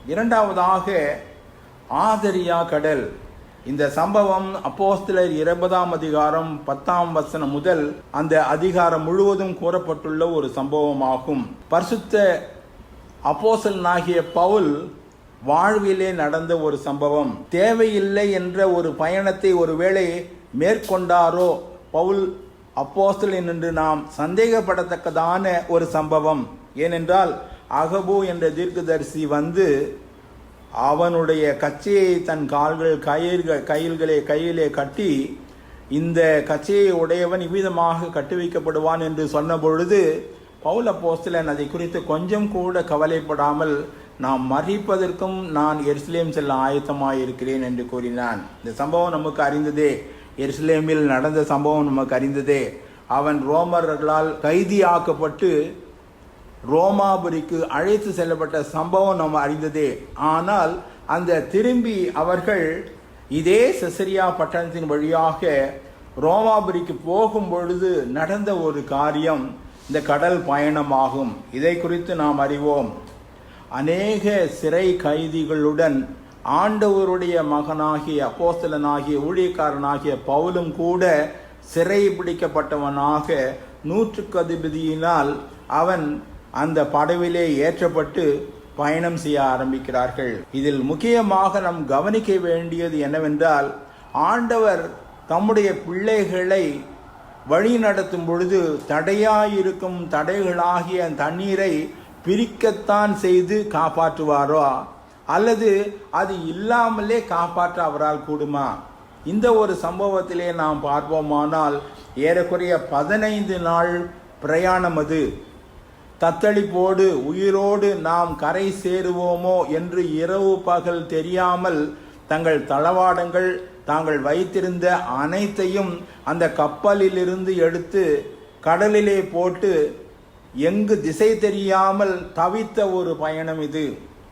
இரண்டாவதாக ஆதரியா கடல். இந்த சம்பவம் அப்போஸ்தலர் 20ஆம் அதிகாரம் 10ஆம் வசனம் முதல் அந்த அதிகாரம் முழுவதும் கூறப்பட்டுள்ள ஒரு சம்பவமாகும். பரிசுத்த அப்போஸ்தலனாகிய பவுல் வாழ்விலே நடந்த ஒரு சம்பவம். தேவையில்லை என்ற ஒரு பயணத்தை ஒருவேளை மேற்கொண்டாரோ பவுல் அப்போஸ்தலன் என்று நாம் சந்தேகப்படத்தக்கதான ஒரு சம்பவம். ஏனென்றால் அகபு என்ற தீர்க்கதரிசி வந்து அவனுடைய கச்சையை தன் கையிலே கட்டி, இந்த கச்சையை உடையவன் இவ்விதமாக கட்டி வைக்கப்படுவான் என்று சொன்ன பொழுது பவுல் அப்போஸ்தலன் அதை குறித்து கொஞ்சம் கூட கவலைப்படாமல், நாம் மறிப்பதற்கும் நான் எருசலேம் செல்ல ஆயத்தமாயிருக்கிறேன் என்று கூறினான். இந்த சம்பவம் நமக்கு அறிந்ததே. எருசலேமில் நடந்த சம்பவம் நமக்கு அறிந்ததே. அவன் ரோமர்களால் கைதியாக்கப்பட்டு ரோமாபுரிக்கு அழைத்து செல்லப்பட்ட சம்பவம் நம்ம அறிந்ததே. ஆனால் அந்த திரும்பி அவர்கள் இதே செசரியா பட்டணத்தின் வழியாக ரோமாபுரிக்கு போகும் பொழுது நடந்த ஒரு காரியம் இந்த கடல் பயணமாகும். இதை குறித்து நாம் அறிவோம். அநேக சிறை கைதிகளுடன் ஆண்டவருடைய மகனாகிய அப்போஸ்தலனாகிய ஊழியக்காரனாகிய பவுலும் கூட சிறை பிடிக்கப்பட்டவனாக நூற்றுக்கு அதிபதியினால் அவன் அந்த படவிலே ஏற்றப்பட்டு பயணம் செய்ய ஆரம்பிக்கிறார்கள். இதில் முக்கியமாக நாம் கவனிக்க வேண்டியது என்னவென்றால், ஆண்டவர் தம்முடைய பிள்ளைகளை வழி நடத்தும் பொழுது தடையாயிருக்கும் தடைகளாகிய தண்ணீரை பிரிக்கத்தான் செய்து காப்பாற்றுவாரோ, அல்லது அது இல்லாமலே காப்பாற்ற அவரால் கூடுமா? இந்த ஒரு சம்பவத்திலே நாம் பார்ப்போமானால் ஏறக்குறைய 15 நாள் பிரயாணம். அது தத்தளிப்போடு உயிரோடு நாம் கரை சேருவோமோ என்று இரவு பகல் தெரியாமல் தங்கள் தளவாடங்கள் தாங்கள் வைத்திருந்த அனைத்தையும் அந்த கப்பலிலிருந்து எடுத்து கடலிலே போட்டு எங்கு திசை தெரியாமல் தவித்த ஒரு பயணம் இது.